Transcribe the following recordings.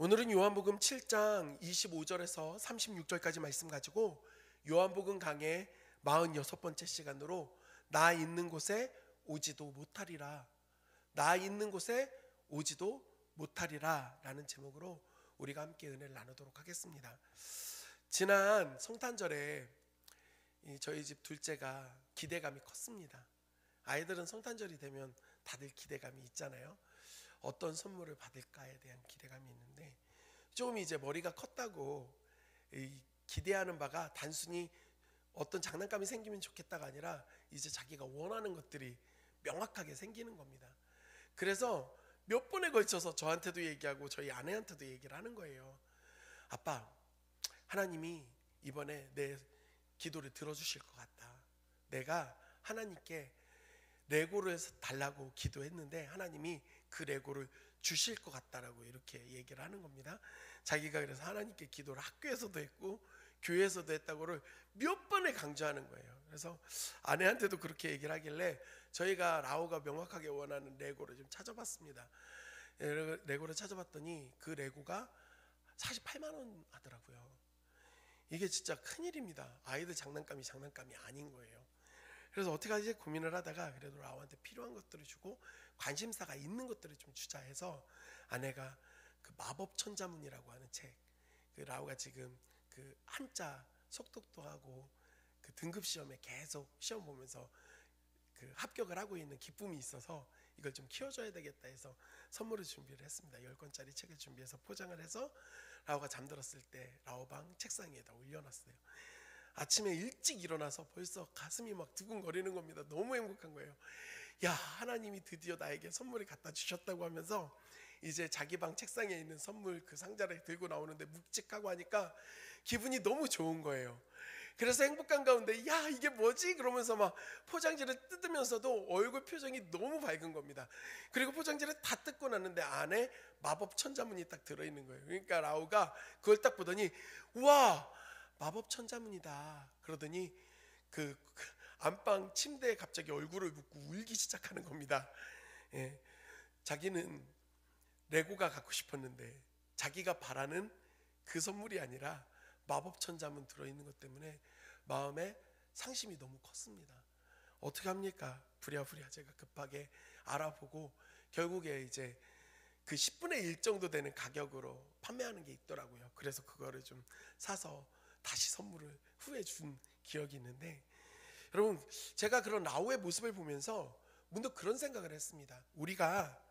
오늘은 요한복음 7장 25절에서 36절까지 말씀 가지고 요한복음 강의 46번째 시간으로 나 있는 곳에 오지도 못하리라, 나 있는 곳에 오지도 못하리라 라는 제목으로 우리가 함께 은혜를 나누도록 하겠습니다. 지난 성탄절에 저희 집 둘째가 기대감이 컸습니다. 아이들은 성탄절이 되면 다들 기대감이 있잖아요. 어떤 선물을 받을까에 대한 기대감이 있는데, 좀 이제 머리가 컸다고 기대하는 바가 단순히 어떤 장난감이 생기면 좋겠다가 아니라 이제 자기가 원하는 것들이 명확하게 생기는 겁니다. 그래서 몇 번에 걸쳐서 저한테도 얘기하고 저희 아내한테도 얘기를 하는 거예요. 아빠, 하나님이 이번에 내 기도를 들어주실 것 같다. 내가 하나님께 레고를 달라고 기도했는데 하나님이 그 레고를 주실 것 같다라고 이렇게 얘기를 하는 겁니다. 자기가 그래서 하나님께 기도를 학교에서도 했고 교회에서도 했다고를 몇 번에 강조하는 거예요. 그래서 아내한테도 그렇게 얘기를 하길래 저희가 라오가 명확하게 원하는 레고를 좀 찾아봤습니다. 레고를 찾아봤더니 그 레고가 48만 원 하더라고요. 이게 진짜 큰일입니다. 아이들 장난감이 아닌 거예요. 그래서 어떻게 하지 고민을 하다가 그래도 라오한테 필요한 것들을 주고 관심사가 있는 것들을 좀 주자 해서 아내가 그 마법 천자문이라고 하는 책, 그 라오가 지금 그 한자 속독도 하고 그 등급 시험에 계속 시험 보면서 그 합격을 하고 있는 기쁨이 있어서 이걸 좀 키워줘야 되겠다 해서 선물을 준비를 했습니다. 10권짜리 책을 준비해서 포장을 해서 라오가 잠들었을 때 라오방 책상 위에다 올려놨어요. 아침에 일찍 일어나서 벌써 가슴이 막 두근거리는 겁니다. 너무 행복한 거예요. 야, 하나님이 드디어 나에게 선물을 갖다 주셨다고 하면서 이제 자기 방 책상에 있는 선물 그 상자를 들고 나오는데 묵직하고 하니까 기분이 너무 좋은 거예요. 그래서 행복한 가운데 야, 이게 뭐지? 그러면서 막 포장지를 뜯으면서도 얼굴 표정이 너무 밝은 겁니다. 그리고 포장지를 다 뜯고 났는데 안에 마법 천자문이 딱 들어있는 거예요. 그러니까 라오가 그걸 딱 보더니 우와, 마법 천자문이다 그러더니 그 안방 침대에 갑자기 얼굴을 묻고 울기 시작하는 겁니다. 예, 자기는 레고가 갖고 싶었는데 자기가 바라는 그 선물이 아니라 마법 천자문 들어있는 것 때문에 마음에 상심이 너무 컸습니다. 어떻게 합니까? 부랴부랴 제가 급하게 알아보고 결국에 이제 그 10분의 1 정도 되는 가격으로 판매하는 게 있더라고요. 그래서 그거를 좀 사서 다시 선물을 후에 준 기억이 있는데, 여러분, 제가 그런 라오의 모습을 보면서 문득 그런 생각을 했습니다. 우리가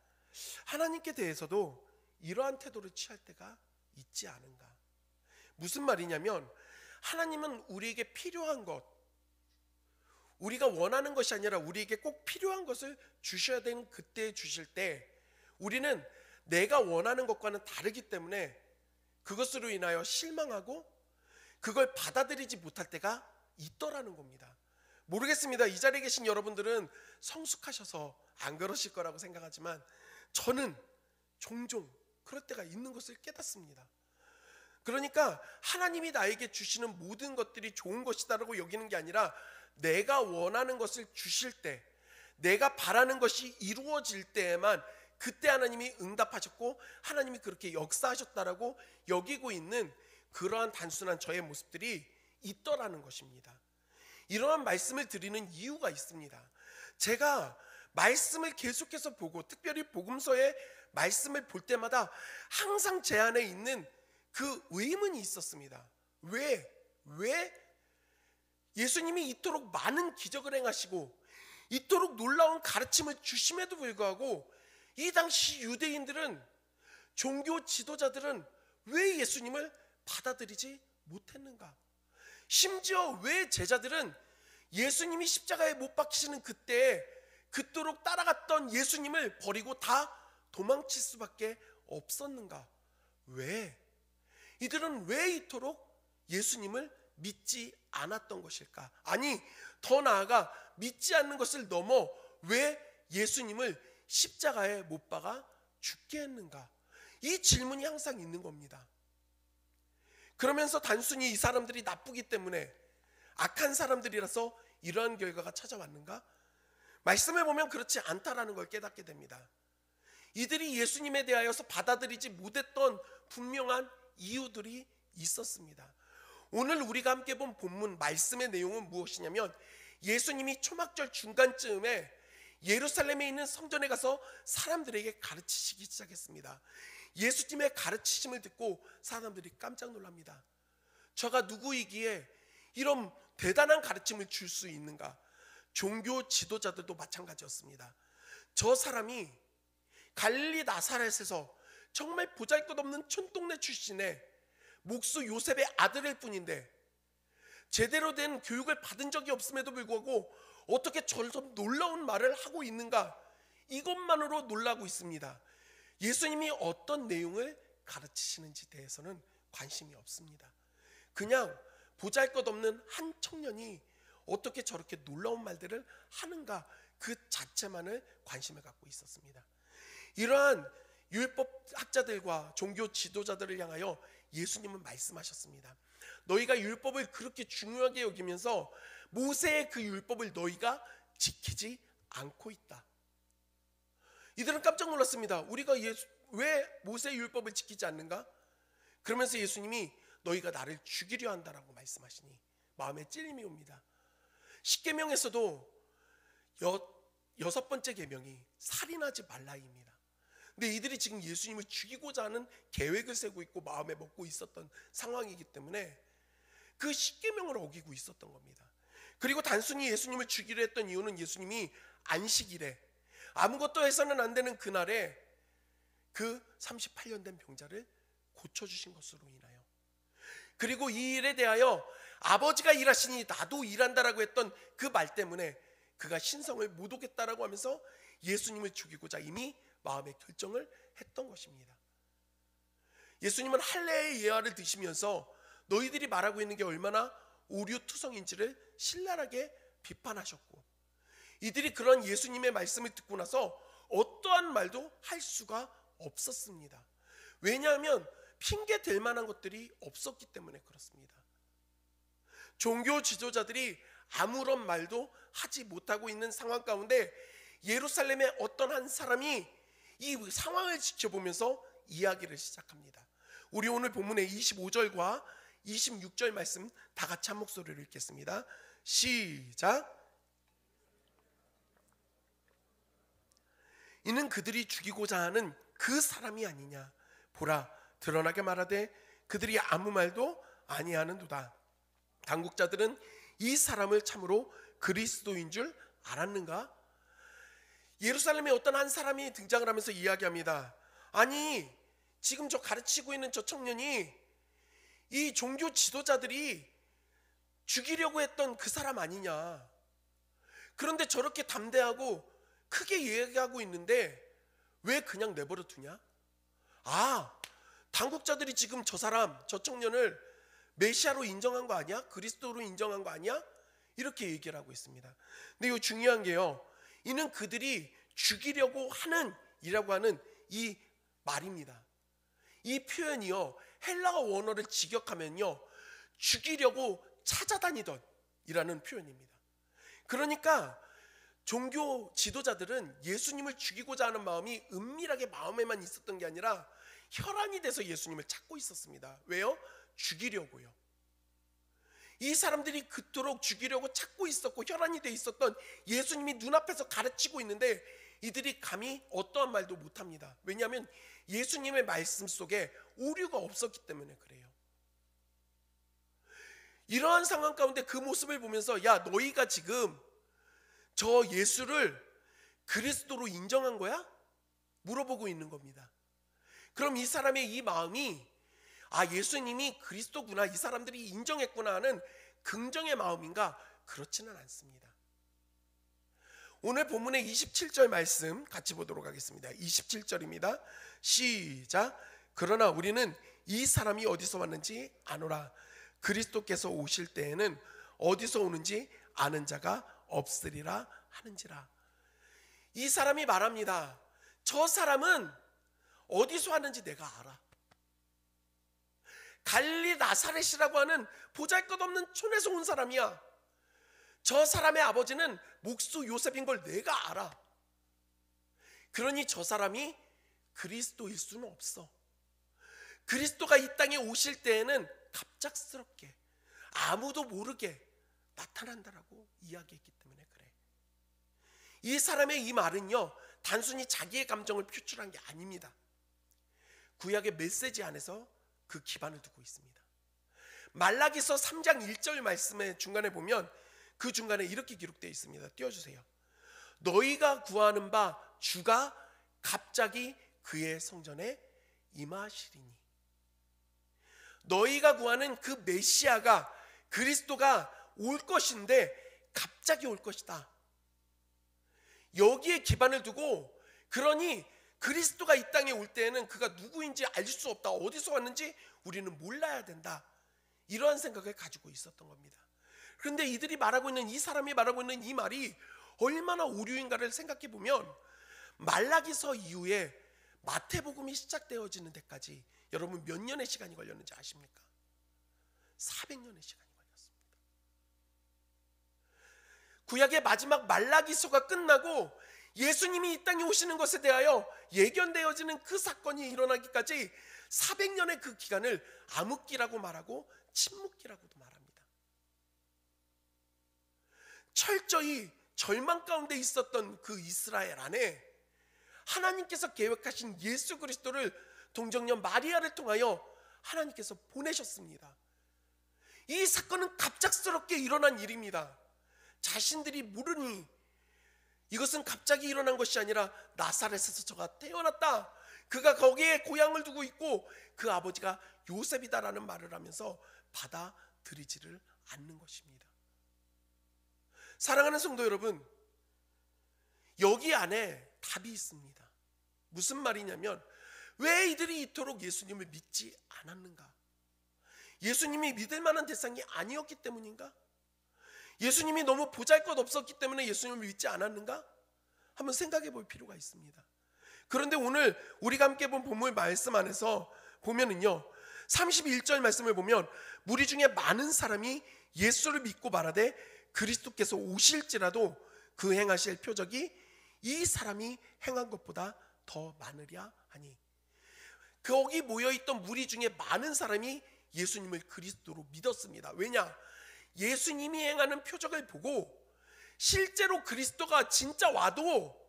하나님께 대해서도 이러한 태도를 취할 때가 있지 않은가. 무슨 말이냐면 하나님은 우리에게 필요한 것, 우리가 원하는 것이 아니라 우리에게 꼭 필요한 것을 주셔야 되는 그때 주실 때 우리는 내가 원하는 것과는 다르기 때문에 그것으로 인하여 실망하고 그걸 받아들이지 못할 때가 있더라는 겁니다. 모르겠습니다. 이 자리에 계신 여러분들은 성숙하셔서 안 그러실 거라고 생각하지만 저는 종종 그럴 때가 있는 것을 깨닫습니다. 그러니까 하나님이 나에게 주시는 모든 것들이 좋은 것이다라고 여기는 게 아니라 내가 원하는 것을 주실 때, 내가 바라는 것이 이루어질 때에만 그때 하나님이 응답하셨고 하나님이 그렇게 역사하셨다라고 여기고 있는 그러한 단순한 저의 모습들이 있더라는 것입니다. 이러한 말씀을 드리는 이유가 있습니다. 제가 말씀을 계속해서 보고 특별히 복음서의 말씀을 볼 때마다 항상 제 안에 있는 그 의문이 있었습니다. 왜 예수님이 이토록 많은 기적을 행하시고 이토록 놀라운 가르침을 주심에도 불구하고 이 당시 유대인들은, 종교 지도자들은 왜 예수님을 받아들이지 못했는가? 심지어 왜 제자들은 예수님이 십자가에 못 박히시는 그때 그토록 따라갔던 예수님을 버리고 다 도망칠 수밖에 없었는가? 왜? 이들은 왜 이토록 예수님을 믿지 않았던 것일까? 아니, 더 나아가 믿지 않는 것을 넘어 왜 예수님을 십자가에 못 박아 죽게 했는가? 이 질문이 항상 있는 겁니다. 그러면서 단순히 이 사람들이 나쁘기 때문에 악한 사람들이라서 이러한 결과가 찾아왔는가? 말씀을 보면 그렇지 않다라는 걸 깨닫게 됩니다. 이들이 예수님에 대하여서 받아들이지 못했던 분명한 이유들이 있었습니다. 오늘 우리가 함께 본 본문 말씀의 내용은 무엇이냐면, 예수님이 초막절 중간쯤에 예루살렘에 있는 성전에 가서 사람들에게 가르치시기 시작했습니다. 예수님의 가르치심을 듣고 사람들이 깜짝 놀랍니다. 저가 누구이기에 이런 대단한 가르침을 줄 수 있는가? 종교 지도자들도 마찬가지였습니다. 저 사람이 갈릴리 나사렛에서 정말 보잘것없는 촌동네 출신의 목수 요셉의 아들일 뿐인데 제대로 된 교육을 받은 적이 없음에도 불구하고 어떻게 저런 놀라운 말을 하고 있는가? 이것만으로 놀라고 있습니다. 예수님이 어떤 내용을 가르치시는지 대해서는 관심이 없습니다. 그냥 보잘것없는 한 청년이 어떻게 저렇게 놀라운 말들을 하는가, 그 자체만을 관심을 갖고 있었습니다. 이러한 율법학자들과 종교 지도자들을 향하여 예수님은 말씀하셨습니다. 너희가 율법을 그렇게 중요하게 여기면서 모세의 그 율법을 너희가 지키지 않고 있다. 이들은 깜짝 놀랐습니다. 우리가 왜 모세의 율법을 지키지 않는가? 그러면서 예수님이 너희가 나를 죽이려 한다라고 말씀하시니 마음에 찔림이 옵니다. 십계명에서도 여섯 번째 계명이 살인하지 말라입니다. 근데 이들이 지금 예수님을 죽이고자 하는 계획을 세우고 있고 마음에 먹고 있었던 상황이기 때문에 그 십계명을 어기고 있었던 겁니다. 그리고 단순히 예수님을 죽이려 했던 이유는 예수님이 안식일에 아무것도 해서는 안 되는 그날에 그 38년 된 병자를 고쳐주신 것으로 인하여, 그리고 이 일에 대하여 아버지가 일하시니 나도 일한다라고 했던 그 말 때문에 그가 신성을 못 오겠다라고 하면서 예수님을 죽이고자 이미 마음의 결정을 했던 것입니다. 예수님은 할례의 예화를 드시면서 너희들이 말하고 있는 게 얼마나 오류투성인지를 신랄하게 비판하셨고, 이들이 그런 예수님의 말씀을 듣고 나서 어떠한 말도 할 수가 없었습니다. 왜냐하면 핑계 댈 만한 것들이 없었기 때문에 그렇습니다. 종교 지도자들이 아무런 말도 하지 못하고 있는 상황 가운데 예루살렘의 어떤 한 사람이 이 상황을 지켜보면서 이야기를 시작합니다. 우리 오늘 본문의 25절과 26절 말씀 다 같이 한 목소리로 읽겠습니다. 시작. 이는 그들이 죽이고자 하는 그 사람이 아니냐. 보라, 드러나게 말하되 그들이 아무 말도 아니하는도다. 당국자들은 이 사람을 참으로 그리스도인 줄 알았는가? 예루살렘에 어떤 한 사람이 등장을 하면서 이야기합니다. 아니, 지금 저 가르치고 있는 저 청년이 이 종교 지도자들이 죽이려고 했던 그 사람 아니냐. 그런데 저렇게 담대하고 크게 얘기하고 있는데 왜 그냥 내버려 두냐? 아, 당국자들이 지금 저 사람, 저 청년을 메시아로 인정한 거 아니야? 그리스도로 인정한 거 아니야? 이렇게 얘기를 하고 있습니다. 근데 이거 중요한 게요, 이는 그들이 죽이려고 하는 이라고 하는 이 말입니다. 이 표현이요, 헬라어 원어를 직역하면요, 죽이려고 찾아다니던 이라는 표현입니다. 그러니까 종교 지도자들은 예수님을 죽이고자 하는 마음이 은밀하게 마음에만 있었던 게 아니라 혈안이 돼서 예수님을 찾고 있었습니다. 왜요? 죽이려고요. 이 사람들이 그토록 죽이려고 찾고 있었고 혈안이 돼 있었던 예수님이 눈앞에서 가르치고 있는데 이들이 감히 어떠한 말도 못합니다. 왜냐하면 예수님의 말씀 속에 오류가 없었기 때문에 그래요. 이러한 상황 가운데 그 모습을 보면서 야, 너희가 지금 저 예수를 그리스도로 인정한 거야? 물어보고 있는 겁니다. 그럼 이 사람의 이 마음이 아, 예수님이 그리스도구나, 이 사람들이 인정했구나 하는 긍정의 마음인가? 그렇지는 않습니다. 오늘 본문의 27절 말씀 같이 보도록 하겠습니다. 27절입니다. 시작. 그러나 우리는 이 사람이 어디서 왔는지 아노라. 그리스도께서 오실 때에는 어디서 오는지 아는 자가 없으리라 하는지라. 이 사람이 말합니다. 저 사람은 어디서 왔는지 내가 알아. 갈릴리 나사렛이라고 하는 보잘것없는 촌에서 온 사람이야. 저 사람의 아버지는 목수 요셉인 걸 내가 알아. 그러니 저 사람이 그리스도일 수는 없어. 그리스도가 이 땅에 오실 때에는 갑작스럽게 아무도 모르게 나타난다라고 이야기했기 때문에 그래. 이 사람의 이 말은요, 단순히 자기의 감정을 표출한 게 아닙니다. 구약의 메시지 안에서 그 기반을 두고 있습니다. 말라기서 3장 1절 말씀의 중간에 보면 그 중간에 이렇게 기록되어 있습니다. 띄워주세요. 너희가 구하는 바 주가 갑자기 그의 성전에 임하시리니. 너희가 구하는 그 메시아가, 그리스도가 올 것인데 갑자기 올 것이다. 여기에 기반을 두고, 그러니 그리스도가 이 땅에 올 때에는 그가 누구인지 알 수 없다. 어디서 왔는지 우리는 몰라야 된다. 이러한 생각을 가지고 있었던 겁니다. 그런데 이들이 말하고 있는, 이 사람이 말하고 있는 이 말이 얼마나 오류인가를 생각해 보면, 말라기서 이후에 마태복음이 시작되어지는 데까지 여러분 몇 년의 시간이 걸렸는지 아십니까? 400년의 시간이 걸렸습니다. 구약의 마지막 말라기서가 끝나고 예수님이 이 땅에 오시는 것에 대하여 예견되어지는 그 사건이 일어나기까지 400년의 그 기간을 암흑기라고 말하고 침묵기라고도 말합니다. 철저히 절망 가운데 있었던 그 이스라엘 안에 하나님께서 계획하신 예수 그리스도를 동정녀 마리아를 통하여 하나님께서 보내셨습니다. 이 사건은 갑작스럽게 일어난 일입니다. 자신들이 모르니 이것은 갑자기 일어난 것이 아니라 나사렛에서 저가 태어났다, 그가 거기에 고향을 두고 있고 그 아버지가 요셉이다라는 말을 하면서 받아들이지를 않는 것입니다. 사랑하는 성도 여러분, 여기 안에 답이 있습니다. 무슨 말이냐면, 왜 이들이 이토록 예수님을 믿지 않았는가? 예수님이 믿을 만한 대상이 아니었기 때문인가? 예수님이 너무 보잘것없었기 때문에 예수님을 믿지 않았는가? 한번 생각해 볼 필요가 있습니다. 그런데 오늘 우리가 함께 본 본문 말씀 안에서 보면은요, 31절 말씀을 보면 무리 중에 많은 사람이 예수를 믿고 말하되 그리스도께서 오실지라도 그 행하실 표적이 이 사람이 행한 것보다 더 많으랴 하니. 거기 모여있던 무리 중에 많은 사람이 예수님을 그리스도로 믿었습니다. 왜냐? 예수님이 행하는 표적을 보고 실제로 그리스도가 진짜 와도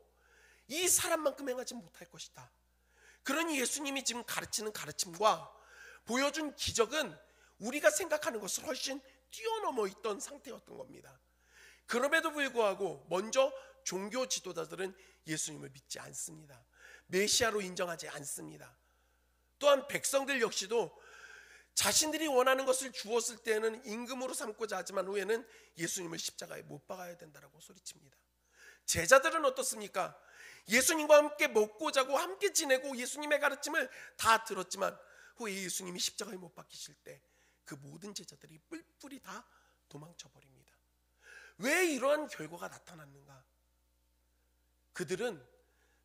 이 사람만큼 행하지 못할 것이다. 그러니 예수님이 지금 가르치는 가르침과 보여준 기적은 우리가 생각하는 것을 훨씬 뛰어넘어 있던 상태였던 겁니다. 그럼에도 불구하고 먼저 종교 지도자들은 예수님을 믿지 않습니다. 메시아로 인정하지 않습니다. 또한 백성들 역시도 자신들이 원하는 것을 주었을 때는 임금으로 삼고자 하지만 후에는 예수님을 십자가에 못 박아야 된다라고 소리칩니다. 제자들은 어떻습니까? 예수님과 함께 먹고 자고 함께 지내고 예수님의 가르침을 다 들었지만 후에 예수님이 십자가에 못 박히실 때 그 모든 제자들이 뿔뿔이 다 도망쳐 버립니다. 왜 이러한 결과가 나타났는가? 그들은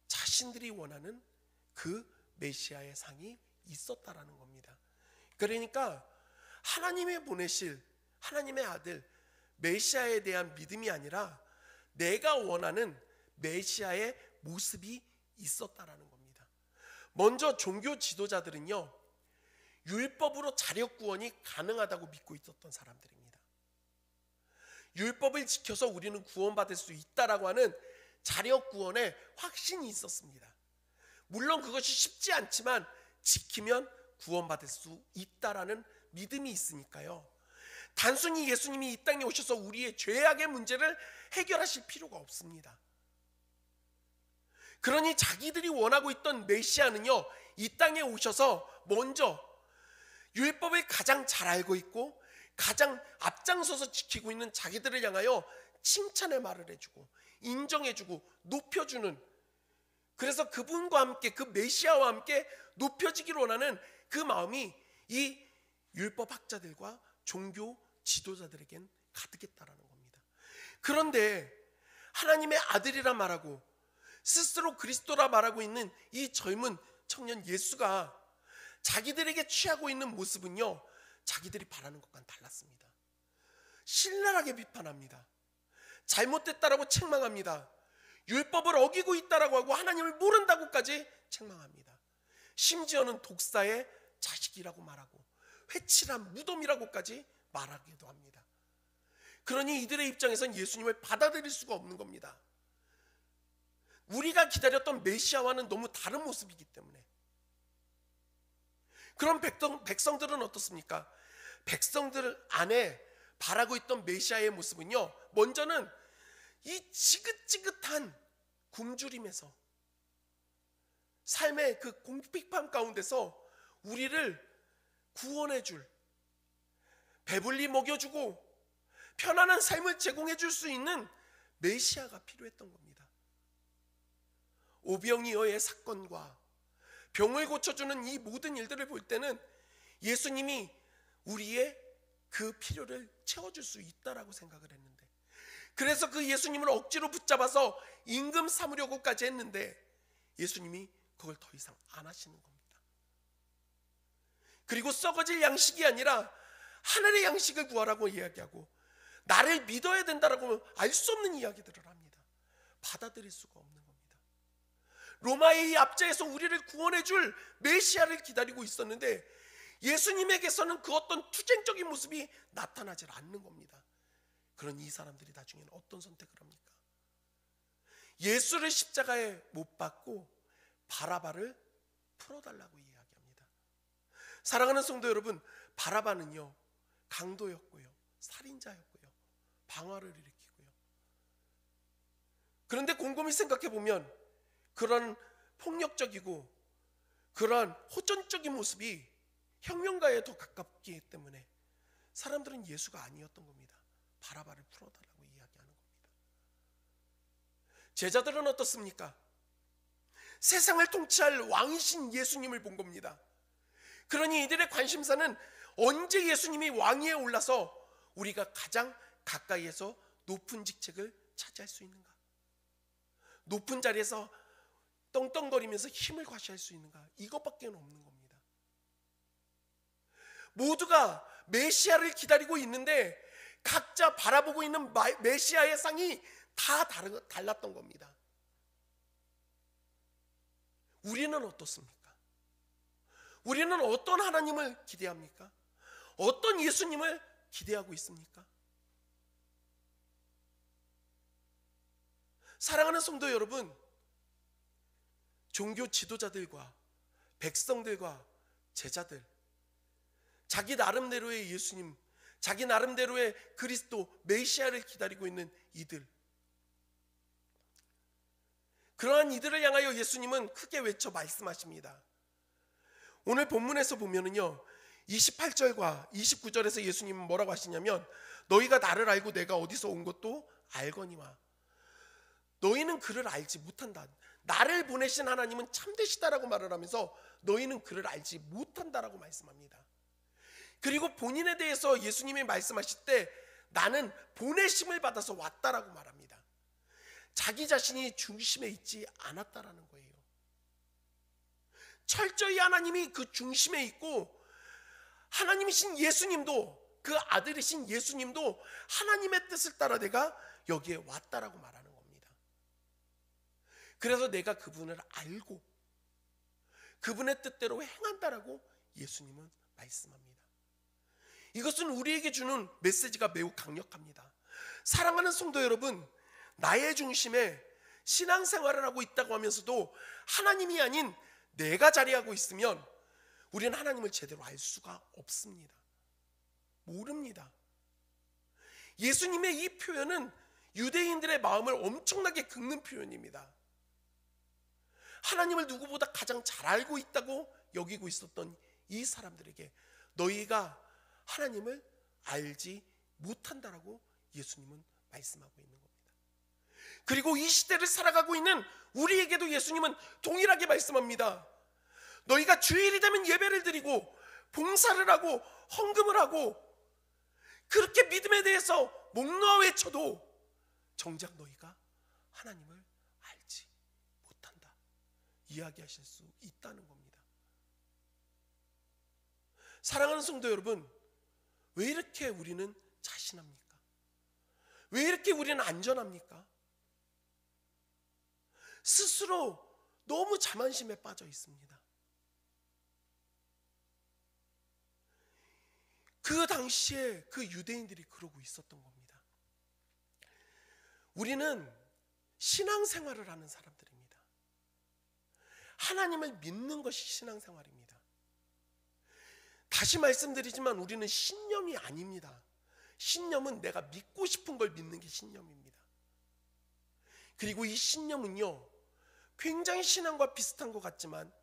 자신들이 원하는 그 메시아의 상이 있었다라는 겁니다. 그러니까 하나님이 보내실 하나님의 아들 메시아에 대한 믿음이 아니라 내가 원하는 메시아의 모습이 있었다라는 겁니다. 먼저 종교 지도자들은요, 율법으로 자력 구원이 가능하다고 믿고 있었던 사람들입니다. 율법을 지켜서 우리는 구원받을 수 있다라고 하는 자력 구원에 확신이 있었습니다. 물론 그것이 쉽지 않지만 지키면 구원받을 수 있다라는 믿음이 있으니까요, 단순히 예수님이 이 땅에 오셔서 우리의 죄악의 문제를 해결하실 필요가 없습니다. 그러니 자기들이 원하고 있던 메시아는요, 이 땅에 오셔서 먼저 율법을 가장 잘 알고 있고 가장 앞장서서 지키고 있는 자기들을 향하여 칭찬의 말을 해주고 인정해주고 높여주는, 그래서 그분과 함께 그 메시아와 함께 높여지기를 원하는 그 마음이 이 율법학자들과 종교 지도자들에겐 가득했다라는 겁니다. 그런데 하나님의 아들이라 말하고 스스로 그리스도라 말하고 있는 이 젊은 청년 예수가 자기들에게 취하고 있는 모습은요, 자기들이 바라는 것과는 달랐습니다. 신랄하게 비판합니다. 잘못됐다라고 책망합니다. 율법을 어기고 있다라고 하고 하나님을 모른다고까지 책망합니다. 심지어는 독사의 자식이라고 말하고 회칠한 무덤이라고까지 말하기도 합니다. 그러니 이들의 입장에선 예수님을 받아들일 수가 없는 겁니다. 우리가 기다렸던 메시아와는 너무 다른 모습이기 때문에. 그럼 백성들은 어떻습니까? 백성들 안에 바라고 있던 메시아의 모습은요, 먼저는 이 지긋지긋한 굶주림에서, 삶의 그 공핍함 가운데서 우리를 구원해 줄, 배불리 먹여주고 편안한 삶을 제공해 줄 수 있는 메시아가 필요했던 겁니다. 오병이어의 사건과 병을 고쳐주는 이 모든 일들을 볼 때는 예수님이 우리의 그 필요를 채워줄 수 있다라고 생각을 했는데, 그래서 그 예수님을 억지로 붙잡아서 임금 삼으려고까지 했는데 예수님이 그걸 더 이상 안 하시는 겁니다. 그리고 썩어질 양식이 아니라 하늘의 양식을 구하라고 이야기하고 나를 믿어야 된다라고 알 수 없는 이야기들을 합니다. 받아들일 수가 없는 겁니다. 로마의 이 압제에서 우리를 구원해 줄 메시아를 기다리고 있었는데 예수님에게서는 그 어떤 투쟁적인 모습이 나타나질 않는 겁니다. 그런 이 사람들이 나중에는 어떤 선택을 합니까? 예수를 십자가에 못 박고 바라바를 풀어달라고 이야기합니다. 사랑하는 성도 여러분, 바라바는요, 강도였고요, 살인자였고요, 방화를 일으키고요. 그런데 곰곰이 생각해 보면 그런 폭력적이고 그런 호전적인 모습이 혁명가에 더 가깝기 때문에 사람들은 예수가 아니었던 겁니다. 바라바를 풀어달라고 이야기하는 겁니다. 제자들은 어떻습니까? 세상을 통치할 왕이신 예수님을 본 겁니다. 그러니 이들의 관심사는 언제 예수님이 왕위에 올라서 우리가 가장 가까이에서 높은 직책을 차지할 수 있는가, 높은 자리에서 떵떵거리면서 힘을 과시할 수 있는가, 이것밖에 없는 겁니다. 모두가 메시아를 기다리고 있는데 각자 바라보고 있는 메시아의 상이 다 달랐던 겁니다. 우리는 어떻습니까? 우리는 어떤 하나님을 기대합니까? 어떤 예수님을 기대하고 있습니까? 사랑하는 성도 여러분, 종교 지도자들과 백성들과 제자들, 자기 나름대로의 예수님, 자기 나름대로의 그리스도 메시아를 기다리고 있는 이들, 그러한 이들을 향하여 예수님은 크게 외쳐 말씀하십니다. 오늘 본문에서 보면은요, 28절과 29절에서 예수님은 뭐라고 하시냐면, 너희가 나를 알고 내가 어디서 온 것도 알거니와 너희는 그를 알지 못한다. 나를 보내신 하나님은 참되시다라고 말을 하면서 너희는 그를 알지 못한다라고 말씀합니다. 그리고 본인에 대해서 예수님이 말씀하실 때 나는 보내심을 받아서 왔다라고 말합니다. 자기 자신이 중심에 있지 않았다라는 거예요. 철저히 하나님이 그 중심에 있고 하나님이신 예수님도, 그 아들이신 예수님도 하나님의 뜻을 따라 내가 여기에 왔다라고 말하는 겁니다. 그래서 내가 그분을 알고 그분의 뜻대로 행한다라고 예수님은 말씀합니다. 이것은 우리에게 주는 메시지가 매우 강력합니다. 사랑하는 성도 여러분, 나의 중심에 신앙생활을 하고 있다고 하면서도 하나님이 아닌 내가 자리하고 있으면 우리는 하나님을 제대로 알 수가 없습니다. 모릅니다. 예수님의 이 표현은 유대인들의 마음을 엄청나게 긁는 표현입니다. 하나님을 누구보다 가장 잘 알고 있다고 여기고 있었던 이 사람들에게 너희가 하나님을 알지 못한다라고 예수님은 말씀하고 있는 겁니다. 그리고 이 시대를 살아가고 있는 우리에게도 예수님은 동일하게 말씀합니다. 너희가 주일이 되면 예배를 드리고 봉사를 하고 헌금을 하고 그렇게 믿음에 대해서 목 놓아 외쳐도 정작 너희가 하나님을 알지 못한다 이야기하실 수 있다는 겁니다. 사랑하는 성도 여러분, 왜 이렇게 우리는 자신합니까? 왜 이렇게 우리는 안전합니까? 스스로 너무 자만심에 빠져 있습니다. 그 당시에 그 유대인들이 그러고 있었던 겁니다. 우리는 신앙생활을 하는 사람들입니다. 하나님을 믿는 것이 신앙생활입니다. 다시 말씀드리지만 우리는 신념이 아닙니다. 신념은 내가 믿고 싶은 걸 믿는 게 신념입니다. 그리고 이 신념은요, 굉장히 신앙과 비슷한 것 같지만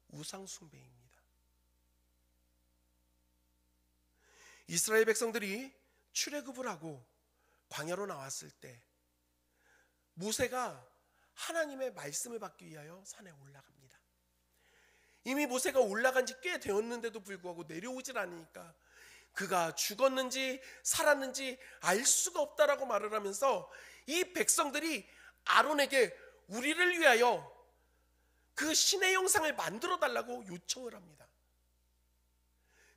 우상숭배입니다. 이스라엘 백성들이 출애굽을 하고 광야로 나왔을 때 모세가 하나님의 말씀을 받기 위하여 산에 올라갑니다. 이미 모세가 올라간 지 꽤 되었는데도 불구하고 내려오질 않으니까 그가 죽었는지 살았는지 알 수가 없다라고 말을 하면서 이 백성들이 아론에게 우리를 위하여 그 신의 형상을 만들어 달라고 요청을 합니다.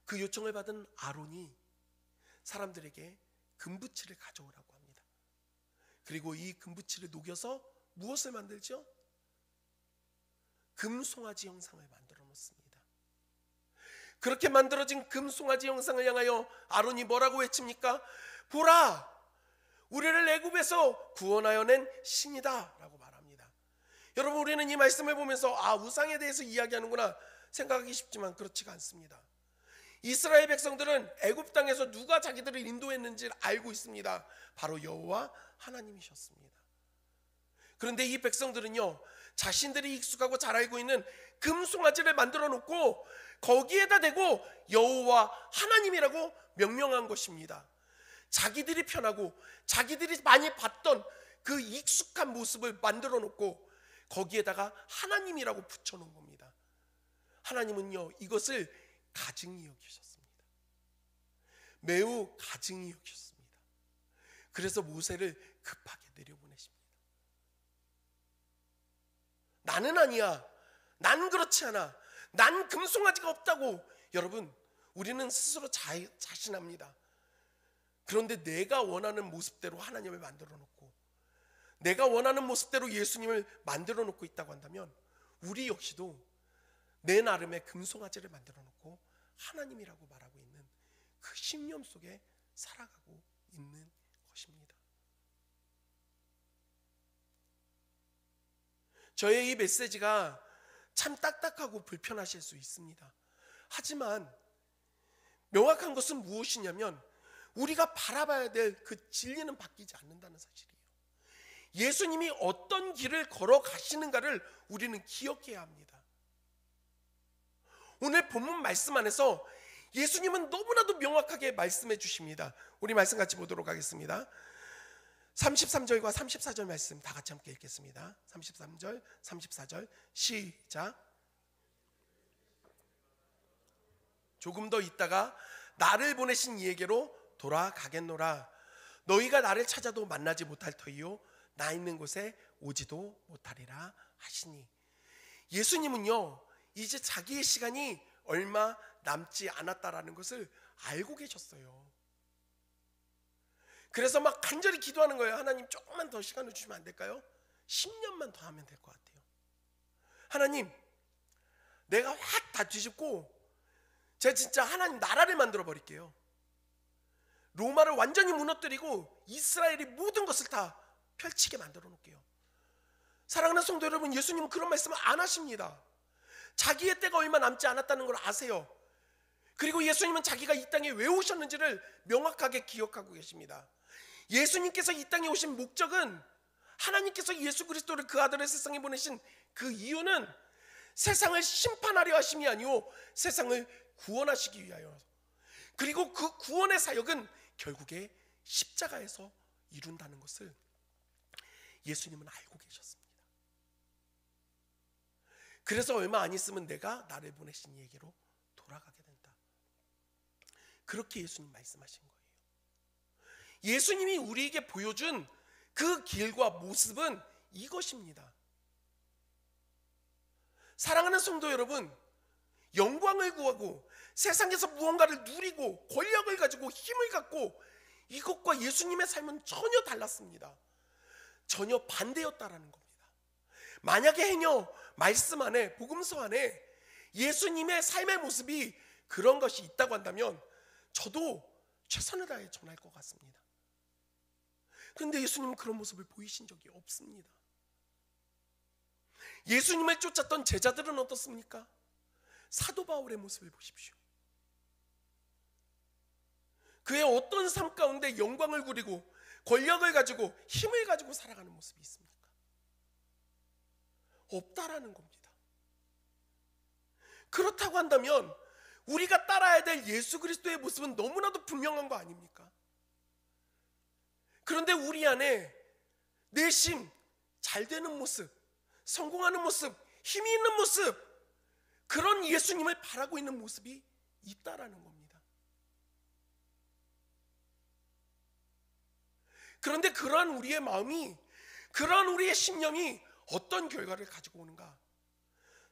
그 요청을 받은 아론이 사람들에게 금부치를 가져오라고 합니다. 그리고 이 금부치를 녹여서 무엇을 만들죠? 금송아지 형상을 만들어 놓습니다. 그렇게 만들어진 금송아지 형상을 향하여 아론이 뭐라고 외칩니까? 보라, 우리를 애굽에서 구원하여 낸 신이다 라고 말합니다. 여러분, 우리는 이 말씀을 보면서 우상에 대해서 이야기하는구나 생각하기 쉽지만 그렇지가 않습니다. 이스라엘 백성들은 애굽 땅에서 누가 자기들을 인도했는지를 알고 있습니다. 바로 여호와 하나님이셨습니다. 그런데 이 백성들은요, 자신들이 익숙하고 잘 알고 있는 금송아지를 만들어 놓고 거기에다 대고 여호와 하나님이라고 명명한 것입니다. 자기들이 편하고 자기들이 많이 봤던 그 익숙한 모습을 만들어 놓고 거기에다가 하나님이라고 붙여 놓은 겁니다. 하나님은요, 이것을 가증히 여기셨습니다. 매우 가증히 여기셨습니다. 그래서 모세를 급하게 내려보내십니다. 나는 아니야, 난 그렇지 않아, 난 금송아지가 없다고. 여러분, 우리는 스스로 자신합니다. 그런데 내가 원하는 모습대로 하나님을 만들어 놓고 내가 원하는 모습대로 예수님을 만들어 놓고 있다고 한다면 우리 역시도 내 나름의 금송아지를 만들어 놓고 하나님이라고 말하고 있는 그 신념 속에 살아가고 있는 것입니다. 저의 이 메시지가 참 딱딱하고 불편하실 수 있습니다. 하지만 명확한 것은 무엇이냐면 우리가 바라봐야 될 그 진리는 바뀌지 않는다는 사실이에요. 예수님이 어떤 길을 걸어가시는가를 우리는 기억해야 합니다. 오늘 본문 말씀 안에서 예수님은 너무나도 명확하게 말씀해 주십니다. 우리 말씀 같이 보도록 하겠습니다. 33절과 34절 말씀 다 같이 함께 읽겠습니다. 33절, 34절 시작. 조금 더 있다가 나를 보내신 이에게로 돌아가겠노라. 너희가 나를 찾아도 만나지 못할 터이요 나 있는 곳에 오지도 못하리라 하시니. 예수님은요, 이제 자기의 시간이 얼마 남지 않았다라는 것을 알고 계셨어요. 그래서 막 간절히 기도하는 거예요. 하나님, 조금만 더 시간을 주시면 안 될까요? 10년만 더 하면 될 것 같아요. 하나님, 내가 확 다 뒤집고 제가 진짜 하나님 나라를 만들어 버릴게요. 로마를 완전히 무너뜨리고 이스라엘이 모든 것을 다 펼치게 만들어 놓을게요. 사랑하는 성도 여러분, 예수님은 그런 말씀을 안 하십니다. 자기의 때가 얼마 남지 않았다는 걸 아세요. 그리고 예수님은 자기가 이 땅에 왜 오셨는지를 명확하게 기억하고 계십니다. 예수님께서 이 땅에 오신 목적은, 하나님께서 예수 그리스도를 그 아들을 세상에 보내신 그 이유는 세상을 심판하려 하심이 아니오 세상을 구원하시기 위하여. 그리고 그 구원의 사역은 결국에 십자가에서 이룬다는 것을 예수님은 알고 계셨습니다. 그래서 얼마 안 있으면 내가 나를 보내신 이에게로 돌아가게 된다. 그렇게 예수님 말씀하신 거예요. 예수님이 우리에게 보여준 그 길과 모습은 이것입니다. 사랑하는 성도 여러분, 영광을 구하고 세상에서 무언가를 누리고 권력을 가지고 힘을 갖고 이것과 예수님의 삶은 전혀 달랐습니다. 전혀 반대였다라는 겁니다. 만약에 행여 말씀 안에, 복음서 안에 예수님의 삶의 모습이 그런 것이 있다고 한다면 저도 최선을 다해 전할 것 같습니다. 그런데 예수님은 그런 모습을 보이신 적이 없습니다. 예수님을 쫓았던 제자들은 어떻습니까? 사도 바울의 모습을 보십시오. 그의 어떤 삶 가운데 영광을 누리고 권력을 가지고 힘을 가지고 살아가는 모습이 있습니까? 없다라는 겁니다. 그렇다고 한다면 우리가 따라야 될 예수 그리스도의 모습은 너무나도 분명한 거 아닙니까? 그런데 우리 안에 내심 잘 되는 모습, 성공하는 모습, 힘이 있는 모습, 그런 예수님을 바라고 있는 모습이 있다라는 겁니다. 그런데 그러한 우리의 마음이, 그러한 우리의 신념이 어떤 결과를 가지고 오는가?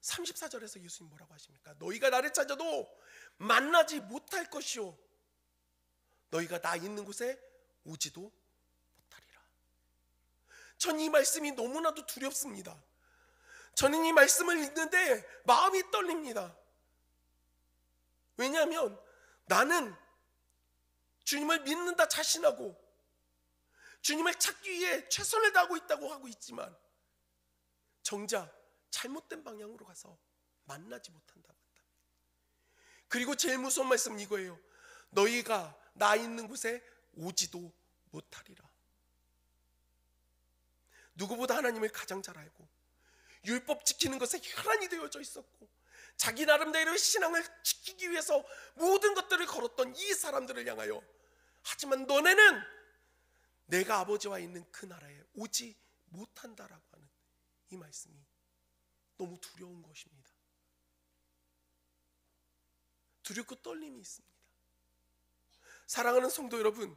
34절에서 예수님 뭐라고 하십니까? 너희가 나를 찾아도 만나지 못할 것이요 너희가 나 있는 곳에 오지도 못하리라. 전 이 말씀이 너무나도 두렵습니다. 저는 이 말씀을 읽는데 마음이 떨립니다. 왜냐하면 나는 주님을 믿는다 자신하고 주님을 찾기 위해 최선을 다하고 있다고 하고 있지만 정작 잘못된 방향으로 가서 만나지 못한다고 한다. 그리고 제일 무서운 말씀은 이거예요. 너희가 나 있는 곳에 오지도 못하리라. 누구보다 하나님을 가장 잘 알고 율법 지키는 것에 혈안이 되어져 있었고 자기 나름대로의 신앙을 지키기 위해서 모든 것들을 걸었던 이 사람들을 향하여 하지만 너네는 내가 아버지와 있는 그 나라에 오지 못한다라고 하는 이 말씀이 너무 두려운 것입니다. 두렵고 떨림이 있습니다. 사랑하는 성도 여러분,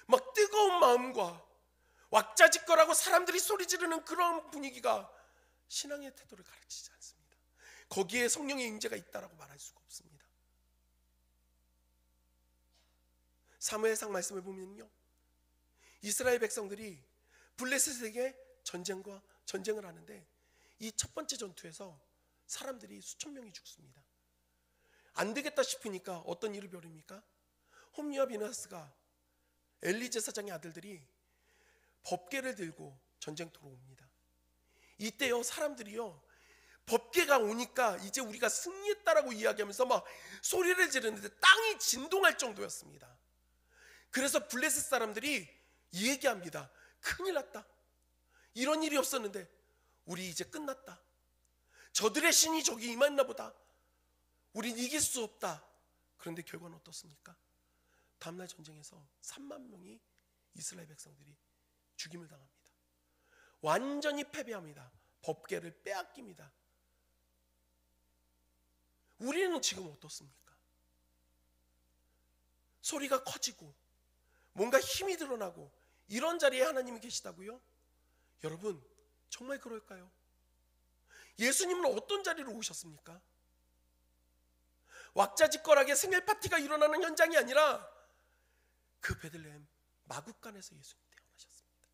막 뜨거운 마음과 왁자지껄하고 사람들이 소리 지르는 그런 분위기가 신앙의 태도를 가르치지 않습니다. 거기에 성령의 임재가 있다라고 말할 수가 없습니다. 사무엘상 말씀을 보면요, 이스라엘 백성들이 블레셋에게 전쟁을 하는데 이 첫 번째 전투에서 사람들이 수천 명이 죽습니다. 안 되겠다 싶으니까 어떤 일을 벌입니까? 홈리와 비나스가 엘리 제사장의 아들들이 법궤를 들고 전쟁터로 옵니다. 이때요 사람들이요 법궤가 오니까 이제 우리가 승리했다라고 이야기하면서 막 소리를 지르는데 땅이 진동할 정도였습니다. 그래서 블레셋 사람들이 얘기합니다. 큰일 났다. 이런 일이 없었는데 우리 이제 끝났다. 저들의 신이 저기 임했나 보다. 우린 이길 수 없다. 그런데 결과는 어떻습니까? 다음날 전쟁에서 3만 명이 이스라엘 백성들이 죽임을 당합니다. 완전히 패배합니다. 법궤를 빼앗깁니다. 우리는 지금 어떻습니까? 소리가 커지고 뭔가 힘이 드러나고 이런 자리에 하나님이 계시다고요? 여러분 정말 그럴까요? 예수님은 어떤 자리로 오셨습니까? 왁자지껄하게 생일 파티가 일어나는 현장이 아니라 그 베들레헴 마구간에서 예수님 태어나셨습니다.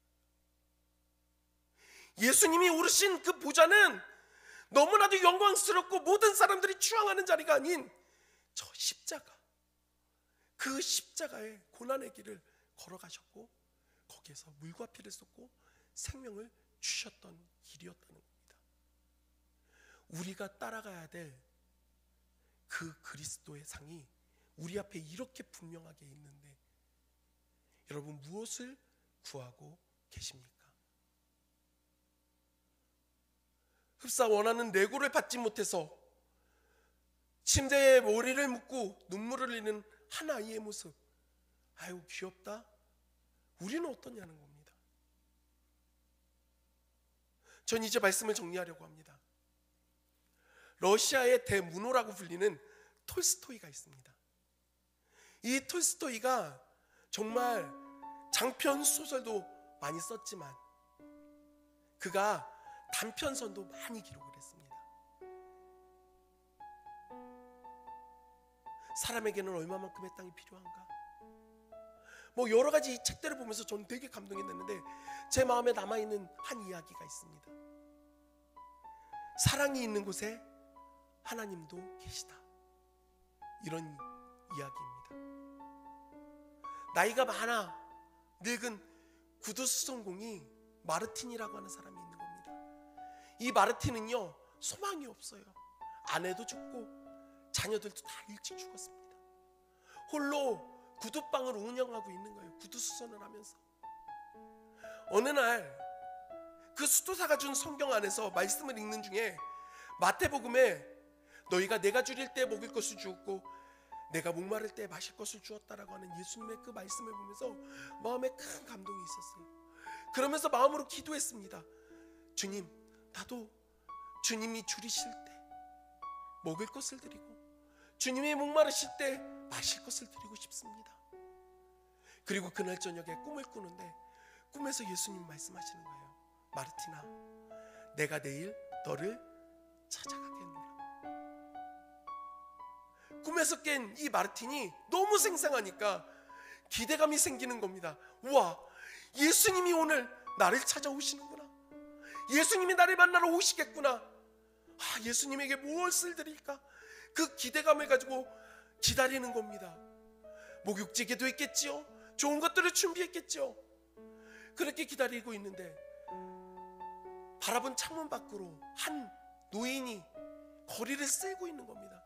예수님이 오르신 그 보좌는 너무나도 영광스럽고 모든 사람들이 추앙하는 자리가 아닌 저 십자가, 그 십자가의 고난의 길을 걸어가셨고 거기에서 물과 피를 쏟고 생명을 주셨던 길이었다는 겁니다. 우리가 따라가야 될 그 그리스도의 상이 우리 앞에 이렇게 분명하게 있는데 여러분 무엇을 구하고 계십니까? 흡사 원하는 내고를 받지 못해서 침대에 머리를 묶고 눈물을 흘리는 한 아이의 모습, 아유 귀엽다. 우리는 어떠냐는 겁니다. 전 이제 말씀을 정리하려고 합니다. 러시아의 대문호라고 불리는 톨스토이가 있습니다. 이 톨스토이가 정말 장편 소설도 많이 썼지만 그가 단편선도 많이 기록을 했습니다. 사람에게는 얼마만큼의 땅이 필요한가? 뭐 여러 가지 이 책들을 보면서 저는 되게 감동이 됐는데 제 마음에 남아있는 한 이야기가 있습니다. 사랑이 있는 곳에 하나님도 계시다. 이런 이야기입니다. 나이가 많아 늙은 구두수송공이 마르틴이라고 하는 사람이 있는 겁니다. 이 마르틴은요, 소망이 없어요. 아내도 죽고 자녀들도 다 일찍 죽었습니다. 홀로 구두방을 운영하고 있는 거예요. 구두수선을 하면서. 어느 날 그 수도사가 준 성경 안에서 말씀을 읽는 중에 마태복음에 너희가 내가 줄일 때 먹을 것을 주었고 내가 목마를 때 마실 것을 주었다라고 하는 예수님의 그 말씀을 보면서 마음에 큰 감동이 있었어요. 그러면서 마음으로 기도했습니다. 주님, 나도 주님이 줄이실 때 먹을 것을 드리고 주님이 목마르실 때 마실 것을 드리고 싶습니다. 그리고 그날 저녁에 꿈을 꾸는데 꿈에서 예수님 말씀하시는 거예요. 마르티나, 내가 내일 너를 찾아가겠노라. 꿈에서 깬 이 마르틴이 너무 생생하니까 기대감이 생기는 겁니다. 우와, 예수님이 오늘 나를 찾아오시는구나. 예수님이 나를 만나러 오시겠구나. 예수님에게 무엇을 드릴까? 그 기대감을 가지고 기다리는 겁니다. 목욕지게도 했겠지요. 좋은 것들을 준비했겠죠. 그렇게 기다리고 있는데 바라본 창문 밖으로 한 노인이 거리를 쓸고 있는 겁니다.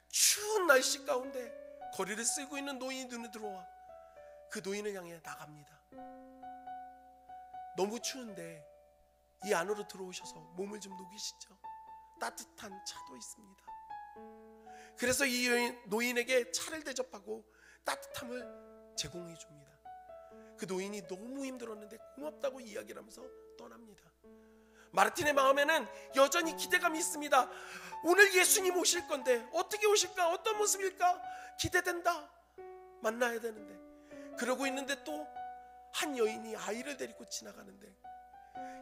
추운 날씨 가운데 거리를 쓸고 있는 노인이 눈에 들어와 그 노인을 향해 나갑니다. 너무 추운데 이 안으로 들어오셔서 몸을 좀 녹이시죠. 따뜻한 차도 있습니다. 그래서 이 노인에게 차를 대접하고 따뜻함을 제공해 줍니다. 그 노인이 너무 힘들었는데 고맙다고 이야기를 하면서 떠납니다. 마르틴의 마음에는 여전히 기대감이 있습니다. 오늘 예수님 오실 건데 어떻게 오실까? 어떤 모습일까? 기대된다. 만나야 되는데. 그러고 있는데 또 한 여인이 아이를 데리고 지나가는데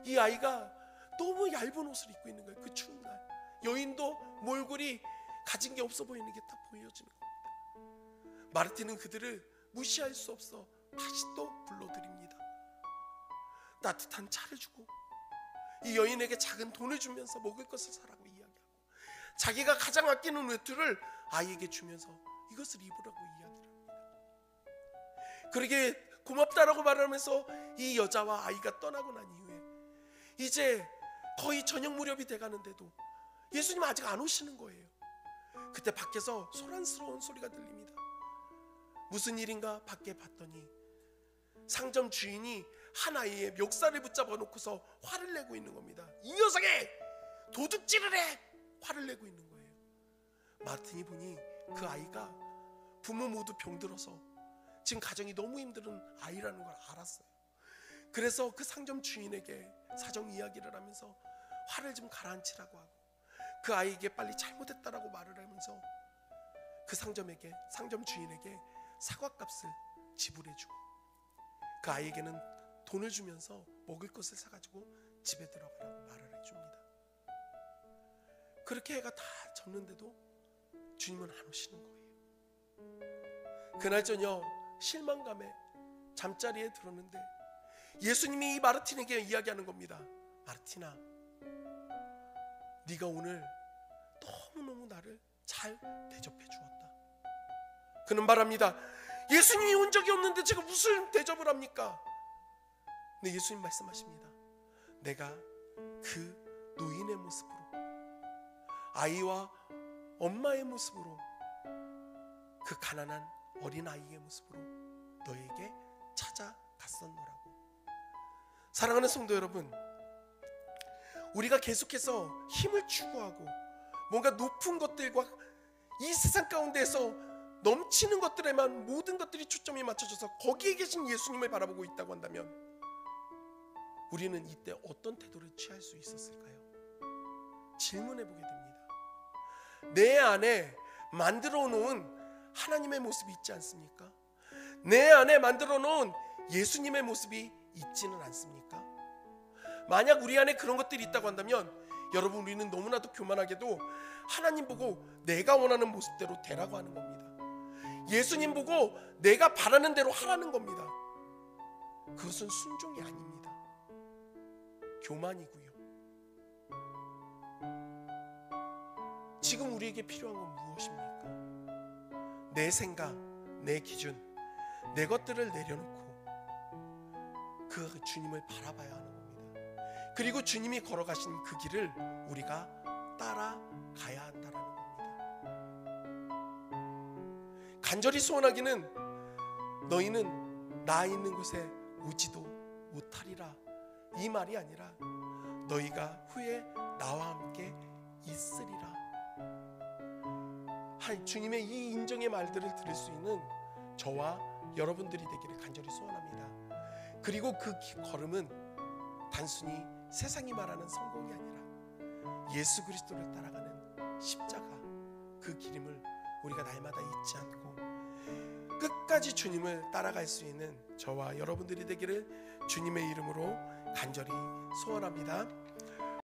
이 아이가 너무 얇은 옷을 입고 있는 거예요. 그 추운 날. 여인도 몰골이 가진 게 없어 보이는 게 딱 보여지는 겁니다. 마르틴은 그들을 무시할 수 없어 다시 또 불러드립니다. 따뜻한 차를 주고 이 여인에게 작은 돈을 주면서 먹을 것을 사라고 이야기하고 자기가 가장 아끼는 외투를 아이에게 주면서 이것을 입으라고 이야기를 합니다. 그러게 고맙다라고 말하면서 이 여자와 아이가 떠나고 난 이후에 이제 거의 저녁 무렵이 돼가는데도 예수님 아직 안 오시는 거예요. 그때 밖에서 소란스러운 소리가 들립니다. 무슨 일인가 밖에 봤더니 상점 주인이 한 아이의 멱살을 붙잡아 놓고서 화를 내고 있는 겁니다. 이 녀석이 도둑질을 해! 화를 내고 있는 거예요. 마르틴이 보니 그 아이가 부모 모두 병들어서 지금 가정이 너무 힘든 아이라는 걸 알았어요. 그래서 그 상점 주인에게 사정 이야기를 하면서 화를 좀 가라앉히라고 하고 그 아이에게 빨리 잘못했다라고 말을 하면서 그 상점 주인에게 사과값을 지불해주고 그 아이에게는 돈을 주면서 먹을 것을 사가지고 집에 들어가라고 말을 해줍니다. 그렇게 해가 다 졌는데도 주님은 안 오시는 거예요. 그날 저녁 실망감에 잠자리에 들었는데 예수님이 이 마르틴에게 이야기하는 겁니다. 마르틴아, 네가 오늘 너무너무 나를 잘 대접해 주었다. 그는 말합니다. 예수님이 온 적이 없는데 제가 무슨 대접을 합니까? 근데 예수님 말씀하십니다. 내가 그 노인의 모습으로 아이와 엄마의 모습으로 그 가난한 어린아이의 모습으로 너에게 찾아갔었노라고. 사랑하는 성도 여러분, 우리가 계속해서 힘을 추구하고 뭔가 높은 것들과 이 세상 가운데에서 넘치는 것들에만 모든 것들이 초점이 맞춰져서 거기에 계신 예수님을 바라보고 있다고 한다면 우리는 이때 어떤 태도를 취할 수 있었을까요? 질문해 보게 됩니다. 내 안에 만들어 놓은 하나님의 모습이 있지 않습니까? 내 안에 만들어 놓은 예수님의 모습이 있지는 않습니까? 만약 우리 안에 그런 것들이 있다고 한다면 여러분, 우리는 너무나도 교만하게도 하나님 보고 내가 원하는 모습대로 되라고 하는 겁니다. 예수님 보고 내가 바라는 대로 하라는 겁니다. 그것은 순종이 아닙니다. 교만이고요. 지금 우리에게 필요한 건 무엇입니까? 내 생각, 내 기준, 내 것들을 내려놓고 그 주님을 바라봐야 하는 겁니다. 그리고 주님이 걸어가신 그 길을 우리가 따라가야 한다라는 겁니다. 간절히 소원하기는 너희는 나 있는 곳에 오지도 못하리라, 이 말이 아니라 너희가 후에 나와 함께 있으리라. 주님의 이 인정의 말들을 들을 수 있는 저와 여러분들이 되기를 간절히 소원합니다. 그리고 그 걸음은 단순히 세상이 말하는 성공이 아니라 예수 그리스도를 따라가는 십자가, 그 길임을 우리가 날마다 잊지 않고 끝까지 주님을 따라갈 수 있는 저와 여러분들이 되기를 주님의 이름으로 간절히 소원합니다.